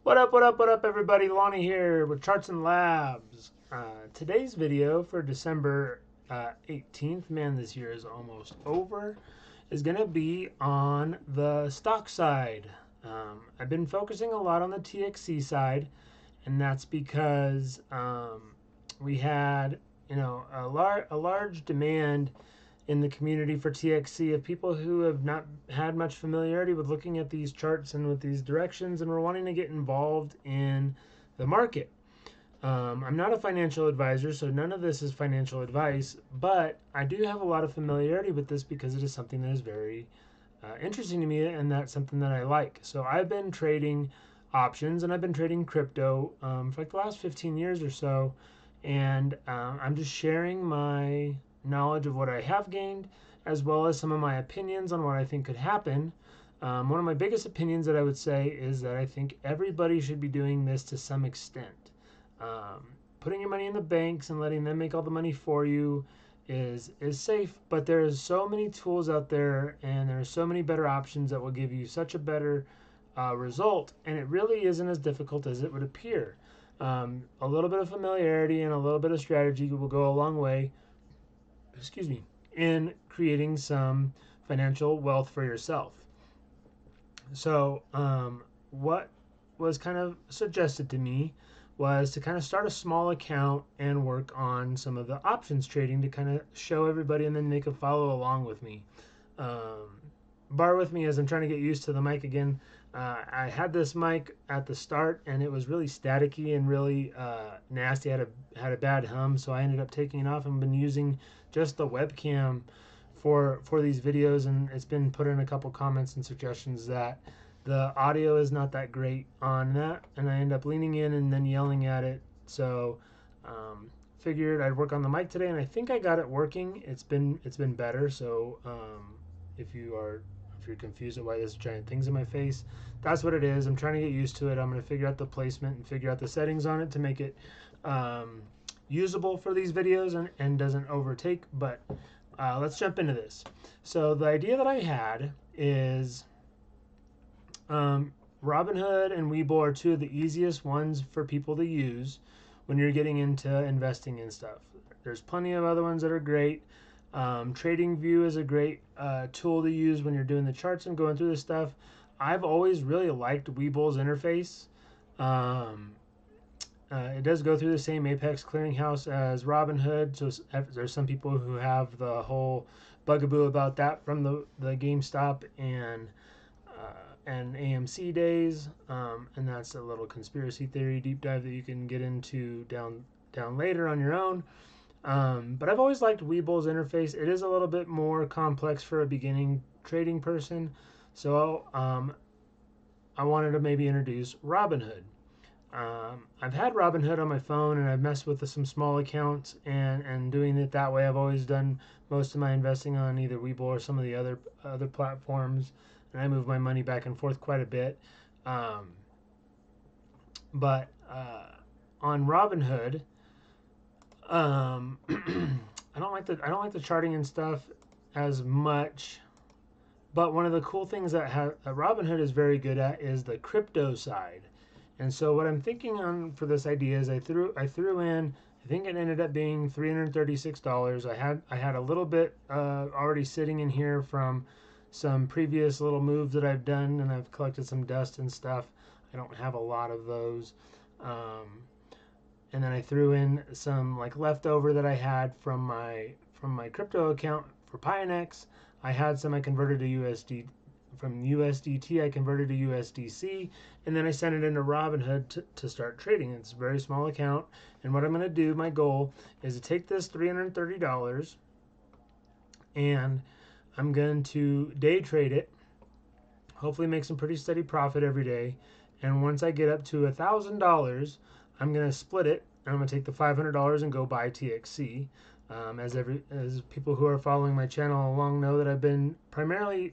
What up, everybody? Lonnie here with Charts and Labs. Today's video for December 18th, man, this year is almost over, is going to be on the stock side. I've been focusing a lot on the TXC side, and that's because we had, a large demand in the community for TXC of people who have not had much familiarity with looking at these charts and with these directions and were wanting to get involved in the market. I'm not a financial advisor, so none of this is financial advice, but I do have a lot of familiarity with this because it is something that is very interesting to me, and that's something that I like. So I've been trading options and I've been trading crypto for like the last 15 years or so, and I'm just sharing my knowledge of what I have gained, as well as some of my opinions on what I think could happen. One of my biggest opinions that I would say is that I think everybody should be doing this to some extent. Putting your money in the banks and letting them make all the money for you is safe, but there's so many tools out there, and there's so many better options that will give you such a better result, and it really isn't as difficult as it would appear. A little bit of familiarity and a little bit of strategy will go a long way, excuse me, in creating some financial wealth for yourself. So, what was kind of suggested to me was to kind of start a small account and work on some of the options trading to kind of show everybody, and then they could follow along with me. Um, Bar with me as I'm trying to get used to the mic again. I had this mic at the start, and it was really staticky and really nasty. Had a bad hum, so I ended up taking it off and been using just the webcam for these videos. And it's been put in a couple comments and suggestions that the audio is not that great on that, and I end up leaning in and then yelling at it. So figured I'd work on the mic today, and I think I got it working. It's been better. So if you are if you're confused at why there's giant things in my face, that's what it is. I'm trying to get used to it. I'm going to figure out the placement and figure out the settings on it to make it usable for these videos and doesn't overtake. But let's jump into this. So the idea that I had is Robinhood and Webull are two of the easiest ones for people to use when you're getting into investing in stuff. There's plenty of other ones that are great. TradingView is a great tool to use when you're doing the charts and going through this stuff. I've always really liked Webull's interface. Um, it does go through the same Apex clearinghouse as Robinhood, so there's some people who have the whole bugaboo about that from the GameStop and AMC days, and that's a little conspiracy theory deep dive that you can get into down later on your own. But I've always liked Webull's interface. It is a little bit more complex for a beginning trading person, so I wanted to maybe introduce Robinhood. I've had Robinhood on my phone, and I've messed with some small accounts, and doing it that way. I've always done most of my investing on either Webull or some of the other platforms, and I move my money back and forth quite a bit. Um, but on Robinhood, I don't like the charting and stuff as much. But one of the cool things that Robinhood is very good at is the crypto side. And so what I'm thinking on for this idea is I threw in, I think it ended up being $336. I had a little bit already sitting in here from some previous little moves that I've done, and I've collected some dust and stuff. I don't have a lot of those. And then I threw in some like leftover that I had from my crypto account for Pionex. I had some I converted to USD. From USDT I converted to USDC, and then I sent it into Robinhood to start trading. It's a very small account, and what I'm going to do, my goal is to take this $330 and I'm going to day trade it, hopefully make some pretty steady profit every day, and once I get up to $1,000, I'm going to split it. I'm going to take the $500 and go buy TXC. As people who are following my channel along know, that I've been primarily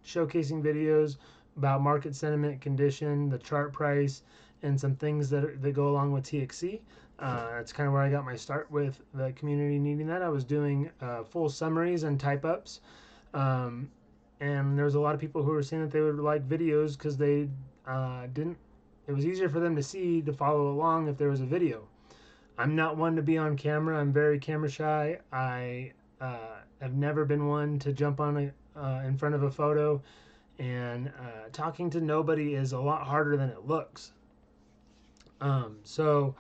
showcasing videos about market sentiment, condition, the chart price, and some things that go along with TXC. That's kind of where I got my start with the community needing that. I was doing full summaries and type ups. And there was a lot of people who were saying that they would like videos because they didn't it was easier for them to see, to follow along if there was a video. I'm not one to be on camera. I'm very camera shy. I have never been one to jump on in front of a photo, and talking to nobody is a lot harder than it looks. So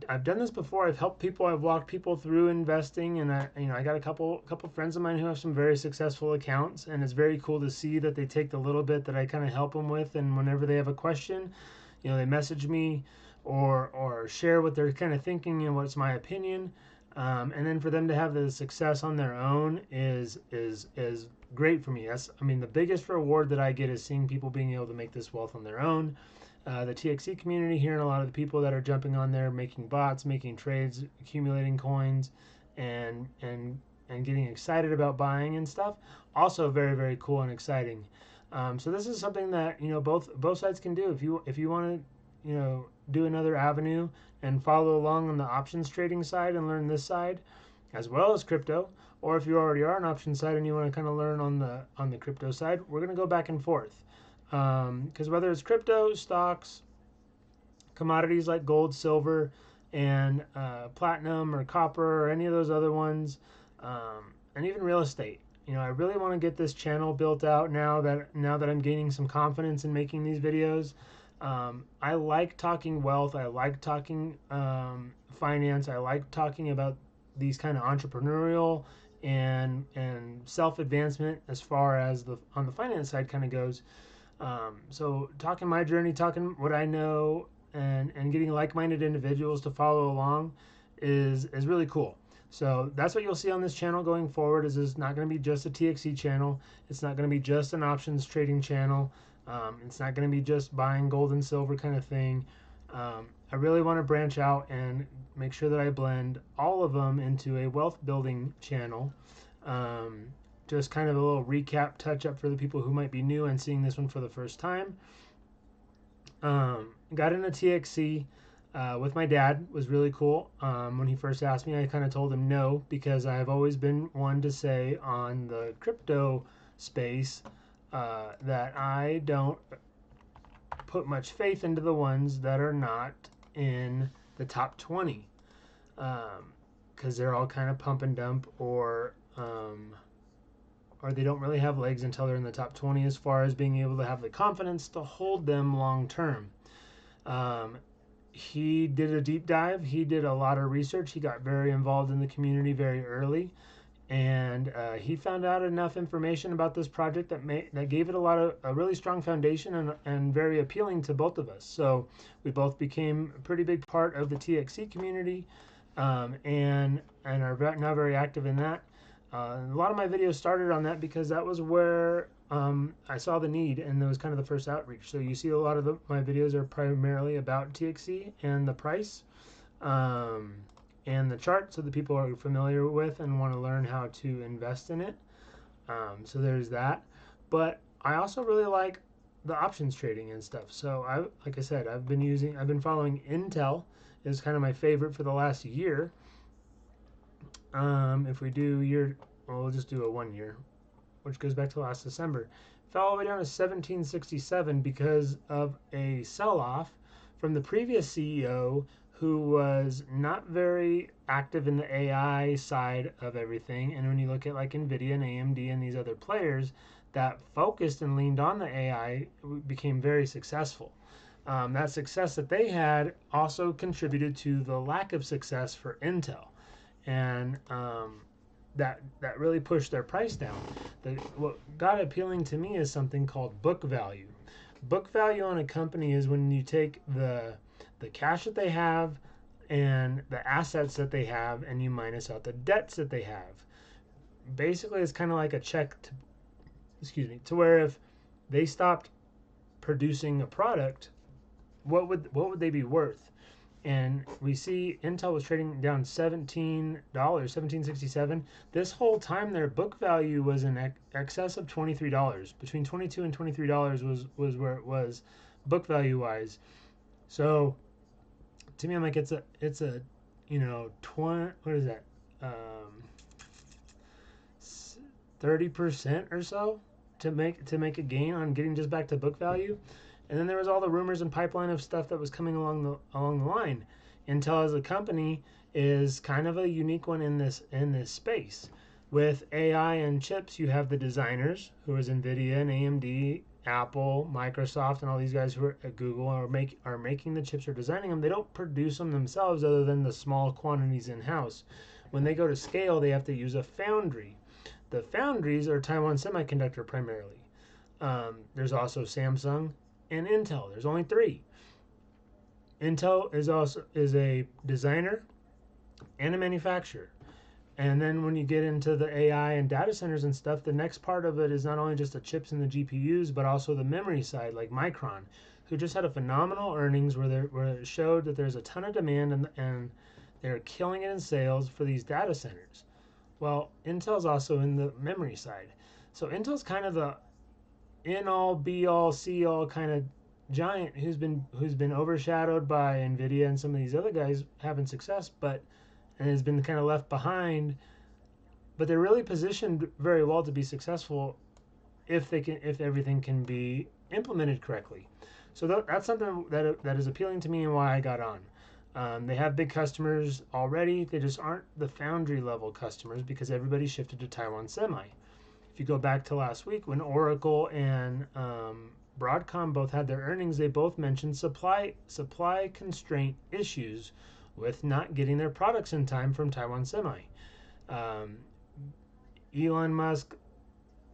I've done this before. I've helped people. I've walked people through investing, and I got a couple friends of mine who have some very successful accounts, and it's very cool to see that they take the little bit that I kind of help them with, and whenever they have a question, they message me or share what they're kind of thinking and what's my opinion. And then for them to have the success on their own is great for me. The biggest reward that I get is seeing people being able to make this wealth on their own. The TXC community, hearing a lot of the people that are jumping on there, making bots, making trades, accumulating coins, and getting excited about buying and stuff. Also very, very cool and exciting. So this is something that both sides can do. If you want to do another avenue and follow along on the options trading side and learn this side as well as crypto, or if you already are an options side and you want to kind of learn on the crypto side, we're going to go back and forth. Because whether it's crypto, stocks, commodities like gold, silver, and platinum or copper or any of those other ones, and even real estate, I really want to get this channel built out now that I'm gaining some confidence in making these videos. I like talking wealth. I like talking finance. I like talking about these kind of entrepreneurial and self-advancement as far as on the finance side kind of goes. So talking my journey, talking what I know, and getting like-minded individuals to follow along is really cool. So that's what you'll see on this channel going forward. Is not going to be just a TXC channel. It's not going to be just an options trading channel. It's not going to be just buying gold and silver kind of thing. I really want to branch out and make sure that I blend all of them into a wealth building channel. Just kind of a little recap touch up for the people who might be new and seeing this one for the first time. Got into TXC with my dad. Was really cool. When he first asked me, I kind of told him no, because I've always been one to say on the crypto space that I don't put much faith into the ones that are not in the top 20, because they're all kind of pump and dump, or they don't really have legs until they're in the top 20 as far as being able to have the confidence to hold them long term. He did a deep dive. He did a lot of research. He got very involved in the community very early, and he found out enough information about this project that gave it a really strong foundation and very appealing to both of us. So we both became a pretty big part of the TXC community, and are now very active in that. A lot of my videos started on that because that was where I saw the need, and that was kind of the first outreach. So you see a lot of my videos are primarily about TXC and the price, and the chart, so the people are familiar with and want to learn how to invest in it. So there's that. But I also really like the options trading and stuff. So like I said, I've been following Intel. Is kind of my favorite for the last year. If we do we'll just do a 1 year, which goes back to last December. Fell all the way down to 1767 because of a sell-off from the previous CEO, who was not very active in the AI side of everything. And when you look at like NVIDIA and AMD and these other players that focused and leaned on the AI, became very successful. That success that they had also contributed to the lack of success for Intel. And that really pushed their price down. What got appealing to me is something called book value. Book value on a company is when you take the cash that they have and the assets that they have, and you minus out the debts that they have. Basically, it's kind of like a check to where if they stopped producing a product, what would they be worth? And we see Intel was trading down $17, $17.67. This whole time their book value was in excess of $23. Between $22 and $23 was where it was book value wise. So to me, I'm like, it's a 20, what is that? 30% or so to make a gain on getting just back to book value. And then there was all the rumors and pipeline of stuff that was coming along the line. Intel as a company is kind of a unique one in this space. With AI and chips, you have the designers, who is NVIDIA and AMD, Apple, Microsoft, and all these guys who are at Google are making the chips or designing them. They don't produce them themselves other than the small quantities in-house. When they go to scale, they have to use a foundry. The foundries are Taiwan Semiconductor primarily. There's also Samsung and Intel. There's only three. Intel is a designer and a manufacturer. And then when you get into the AI and data centers and stuff, the next part of it is not only just the chips and the GPUs, but also the memory side, like Micron, who just had a phenomenal earnings where it showed that there's a ton of demand and they're killing it in sales for these data centers. Well, Intel's also in the memory side. So Intel's kind of the in all, be all, see all kind of giant who's been overshadowed by NVIDIA and some of these other guys having success, but and has been kind of left behind. But they're really positioned very well to be successful if everything can be implemented correctly. So that's something that is appealing to me and why I got on. They have big customers already. They just aren't the foundry level customers because everybody shifted to Taiwan Semi. If you go back to last week when Oracle and Broadcom both had their earnings, they both mentioned supply constraint issues with not getting their products in time from Taiwan Semi. Elon Musk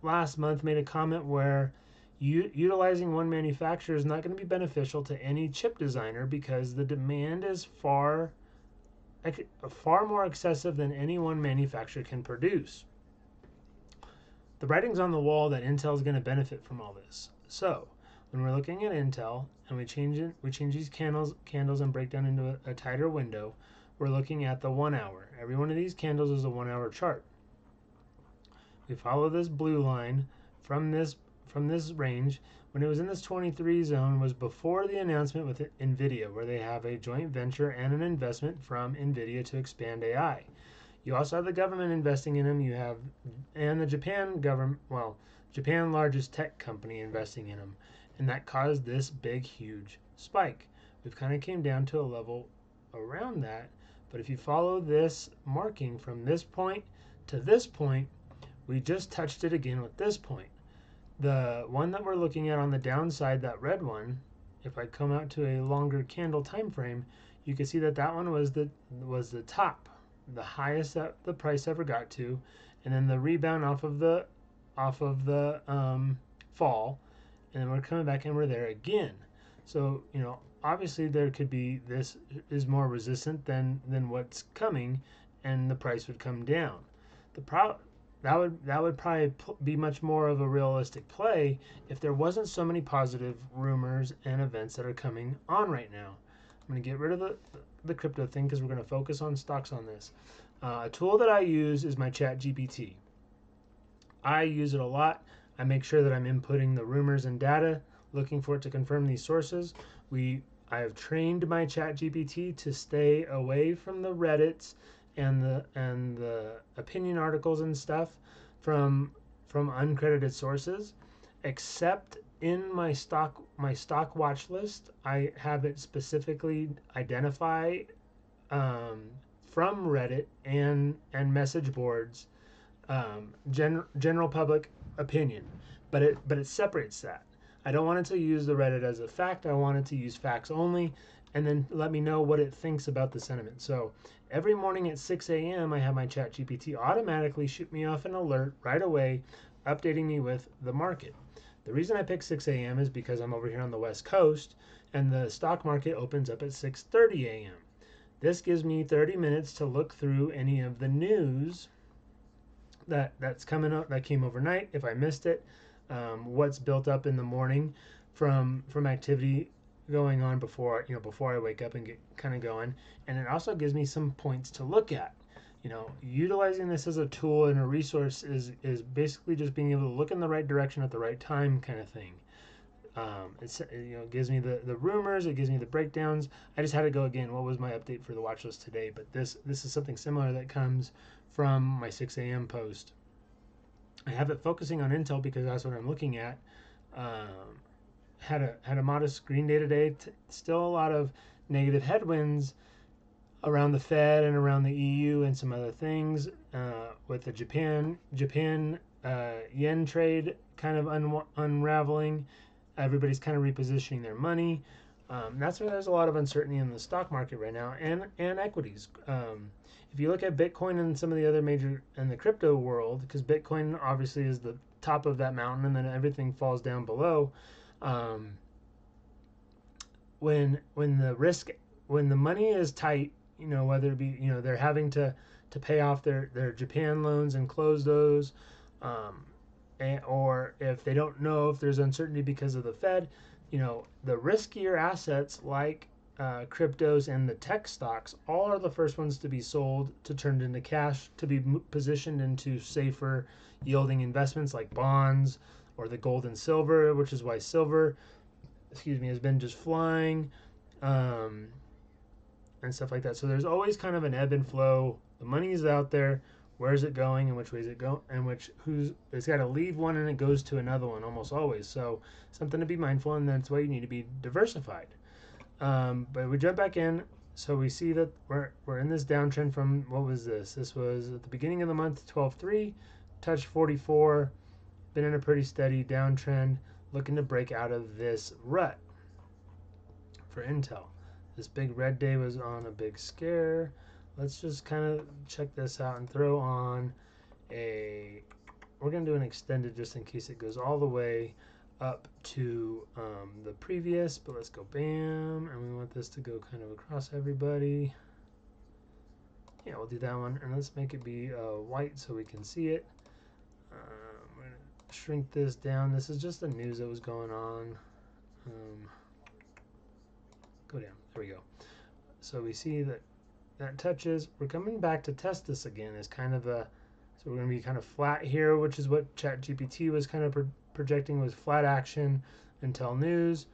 last month made a comment where utilizing one manufacturer is not going to be beneficial to any chip designer because the demand is far more excessive than any one manufacturer can produce. The writing's on the wall that Intel is going to benefit from all this. So when we're looking at Intel and we change these candles and break down into a tighter window, we're looking at the 1 hour. Every one of these candles is a 1 hour chart. We follow this blue line from this range. When it was in this 23 zone was before the announcement with NVIDIA, where they have a joint venture and an investment from NVIDIA to expand AI. You also have the government investing in them. You have, and the Japan government, Japan largest tech company investing in them. And that caused this big, huge spike. We've kind of came down to a level around that. But if you follow this marking from this point to this point, we just touched it again with this point. The one that we're looking at on the downside, that red one, if I come out to a longer candle time frame, you can see that that one was the top, the highest that the price ever got to, and then the rebound off of the fall, and then we're coming back and we're there again. So obviously there could be, this is more resistant than what's coming, and the price would come down. That would probably be much more of a realistic play if there wasn't so many positive rumors and events that are coming on right now. I'm going to get rid of the crypto thing because we're going to focus on stocks on this. A tool that I use is my ChatGPT. I use it a lot. I make sure that I'm inputting the rumors and data, looking for it to confirm these sources. I have trained my ChatGPT to stay away from the Reddits and the opinion articles and stuff from uncredited sources, except in my stock watch list. I have it specifically identify from Reddit and message boards, general public opinion, but it separates that. I don't want it to use the Reddit as a fact. I want it to use facts only, and then let me know what it thinks about the sentiment. So every morning at 6 a.m. I have my ChatGPT automatically shoot me off an alert right away, updating me with the market. The reason I pick 6 a.m. is because I'm over here on the West Coast, and the stock market opens up at 6:30 a.m. This gives me 30 minutes to look through any of the news that's coming up, that came overnight, if I missed it, what's built up in the morning from activity going on before I wake up and get kind of going. And it also gives me some points to look at. Utilizing this as a tool and a resource is basically just being able to look in the right direction at the right time kind of thing. It gives me the rumors, it gives me the breakdowns. I just had to go again, what was my update for the watch list today? But this is something similar that comes from my 6 a.m. post. I have it focusing on Intel because that's what I'm looking at had a modest green day today. Still a lot of negative headwinds around the Fed and around the EU and some other things, with the Japan yen trade kind of unraveling. Everybody's kind of repositioning their money. That's where there's a lot of uncertainty in the stock market right now, and equities. If you look at Bitcoin and some of the other major in the crypto world, because Bitcoin obviously is the top of that mountain, and then everything falls down below. Um, when the money is tight, whether it be, they're having to pay off their Japan loans and close those, or if they don't know, if there's uncertainty because of the Fed, the riskier assets like cryptos and the tech stocks all are the first ones to be sold, to turn into cash, to be positioned into safer yielding investments like bonds or the gold and silver, which is why silver, has been just flying, um, and stuff like that. So there's always kind of an ebb and flow. The money is out there. Where is it going, and which way is it going, and it's got to leave one and it goes to another one almost always. So something to be mindful, and that's why you need to be diversified. But we jump back in, so we see that we're in this downtrend from, what was this? This was at the beginning of the month, 12.3, touched 44, been in a pretty steady downtrend, looking to break out of this rut for Intel. This big red day was on a big scare. Let's just kind of check this out and throw on we're going to do an extended just in case it goes all the way up to the previous, but let's go bam, and we want this to go kind of across everybody. Yeah, we'll do that one, and let's make it be white so we can see it. We're going to shrink this down. This is just the news that was going on. Go down. There we go. So we see that touches. We're coming back to test this again as kind of so we're going to be kind of flat here, which is what ChatGPT was kind of projecting, was flat action until news.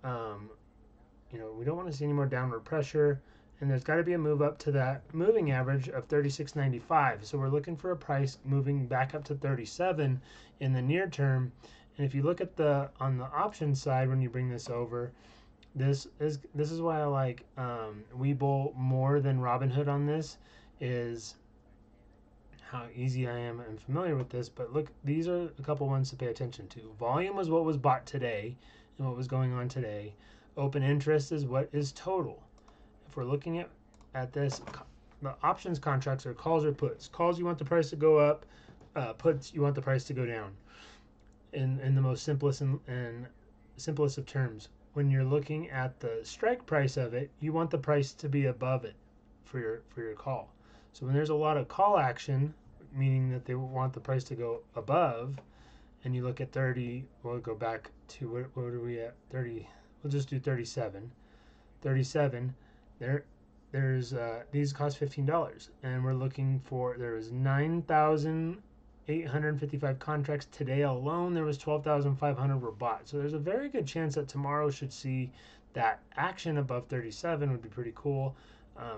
We don't want to see any more downward pressure, and there's got to be a move up to that moving average of 36.95. So we're looking for a price moving back up to 37 in the near term. And if you look at on the option side, when you bring this over, this is why I like Webull more than Robinhood on this, is how easy I am and familiar with this. But look, these are a couple ones to pay attention to. Volume was what was bought today and what was going on today. Open interest is what is total. If we're looking at this, the options contracts are calls or puts. Calls, you want the price to go up. Puts, you want the price to go down. In the most simplest and simplest of terms. When you're looking at the strike price of it, you want the price to be above it for your call. So when there's a lot of call action, meaning that they want the price to go above, and you look at 30, we'll go back to what are we at? 30. We'll just do 37. 37. There's these cost $15, and we're looking for, there was 9,855 contracts today alone. There was 12,500 were bought. So there's a very good chance that tomorrow should see that action above 37. Would be pretty cool.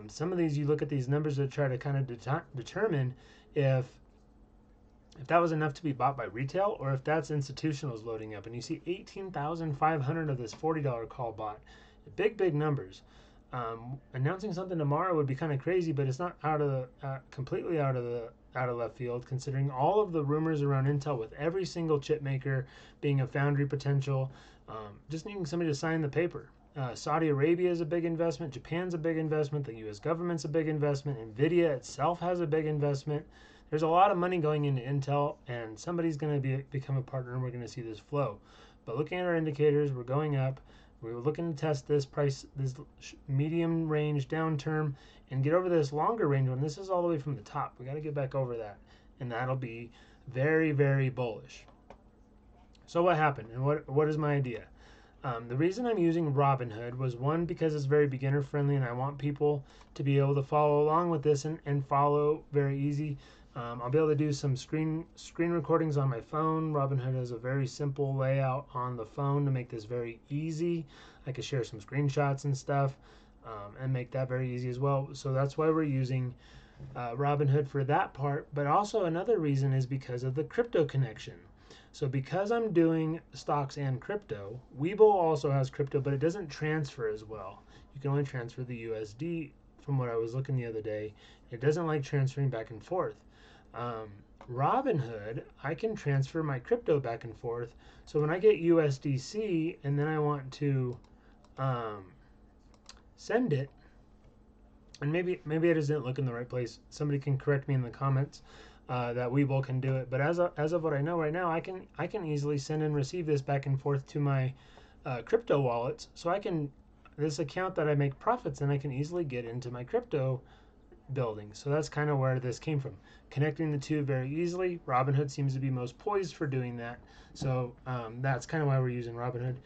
Some of these, you look at these numbers to try to kind of determine if that was enough to be bought by retail, or if that's institutionals loading up. And you see 18,500 of this $40 call bought. Big numbers. Announcing something tomorrow would be kind of crazy, but it's not completely out of left field, considering all of the rumors around Intel, with every single chip maker being a foundry potential, just needing somebody to sign the paper. Saudi Arabia is a big investment. Japan's a big investment. The U.S. government's a big investment. NVIDIA itself has a big investment. There's a lot of money going into Intel, and somebody's going to become a partner, and we're going to see this flow. But looking at our indicators, we're going up. We're looking to test this price, this medium range downturn, and get over this longer range one. This is all the way from the top. We got to get back over that, and that'll be very, very bullish. So what happened, and what is my idea? The reason I'm using Robinhood was, one, because it's very beginner friendly, and I want people to be able to follow along with this and follow very easy. I'll be able to do some screen recordings on my phone. Robinhood has a very simple layout on the phone to make this very easy. I can share some screenshots and stuff, and make that very easy as well. So that's why we're using Robinhood for that part. But also another reason is because of the crypto connection. So because I'm doing stocks and crypto, Webull also has crypto, but it doesn't transfer as well. You can only transfer the USD from what I was looking the other day. It doesn't like transferring back and forth. Um, Robinhood, I can transfer my crypto back and forth. So when I get USDC and then I want to um, send it, and maybe I just didn't look in the right place. Somebody can correct me in the comments that Webull can do it. But as of what I know right now, I can easily send and receive this back and forth to my crypto wallets. So I can this account that I make profits in, I can easily get into my crypto building. So that's kind of where this came from. Connecting the two very easily. Robinhood seems to be most poised for doing that. So that's kind of why we're using Robinhood.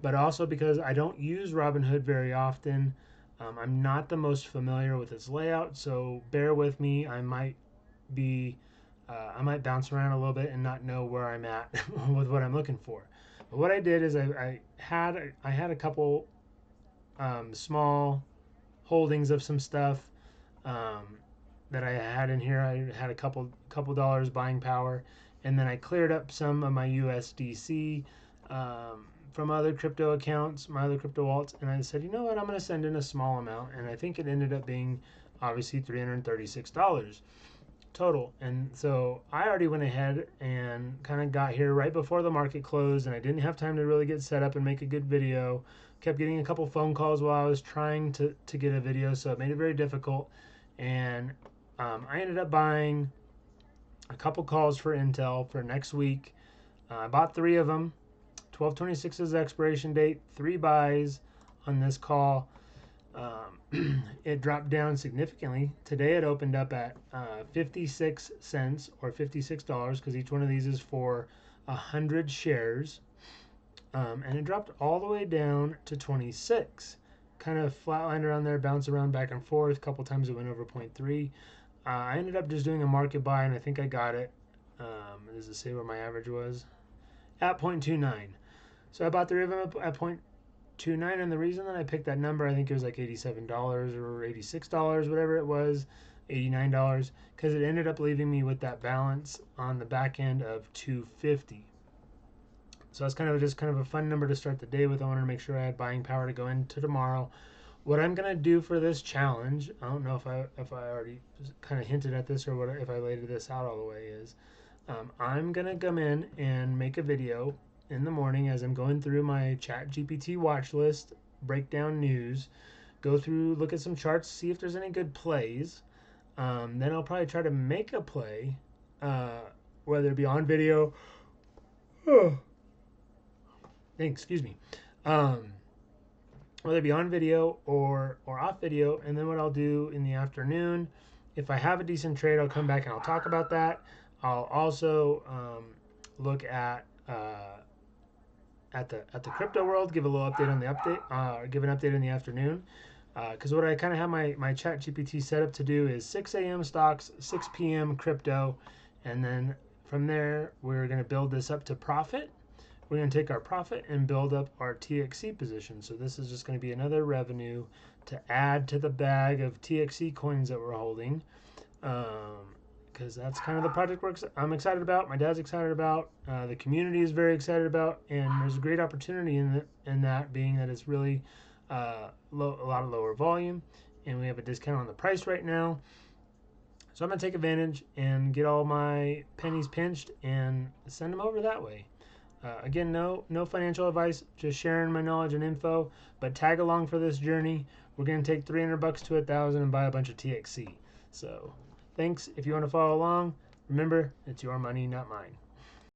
But also because I don't use Robinhood very often. I'm not the most familiar with its layout, so bear with me. I might bounce around a little bit and not know where I'm at with what I'm looking for. But what I did is I had a couple small holdings of some stuff that I had in here. I had a couple dollars buying power, and then I cleared up some of my USDC from other crypto accounts, my other crypto wallets, and I said, you know what, I'm going to send in a small amount, and I think it ended up being obviously $336 total. And so I already went ahead and kind of got here right before the market closed, and I didn't have time to really get set up and make a good video. Kept getting a couple phone calls while I was trying to get a video, so it made it very difficult. And I ended up buying a couple calls for Intel for next week. I bought 3 of them. 12/26 is the expiration date. 3 buys on this call. It dropped down significantly. Today it opened up at 56 cents or $56 because each one of these is for 100 shares. And it dropped all the way down to 26. Kind of flatlined around there, bounced around back and forth. A couple times it went over 0.3. I ended up just doing a market buy, and I think I got it. Does it say where my average was? At 0.29. So I bought 3 of them at 0.29, and the reason that I picked that number, I think it was like $87 or $86, whatever it was, $89, because it ended up leaving me with that balance on the back end of 250. So that's kind of a fun number to start the day with. I wanted to make sure I had buying power to go into tomorrow. What I'm gonna do for this challenge, I don't know if I already kind of hinted at this or what if I laid this out all the way, is I'm gonna come in and make a video in the morning as I'm going through my ChatGPT watch list, break down news, go through, look at some charts, see if there's any good plays. Then I'll probably try to make a play, whether it be on video. Excuse me. Whether it be on video or off video. And then what I'll do in the afternoon, if I have a decent trade, I'll come back and I'll talk about that. I'll also look at the crypto world, give a little update on the update, give an update in the afternoon. Because what I kind of have my chat GPT set up to do is 6 a.m. stocks, 6 p.m. crypto, and then from there we're going to build this up to profit. We're going to take our profit and build up our TXC position. So this is just going to be another revenue to add to the bag of TXC coins that we're holding. Because that's kind of the project I'm excited about. My dad's excited about. The community is very excited about. And there's a great opportunity in that being that it's really a lot of lower volume. And we have a discount on the price right now. So I'm going to take advantage and get all my pennies pinched and send them over that way. Again, no financial advice, just sharing my knowledge and info, but tag along for this journey. We're going to take $300 to $1,000 and buy a bunch of TXC. So thanks. If you want to follow along, remember, it's your money, not mine.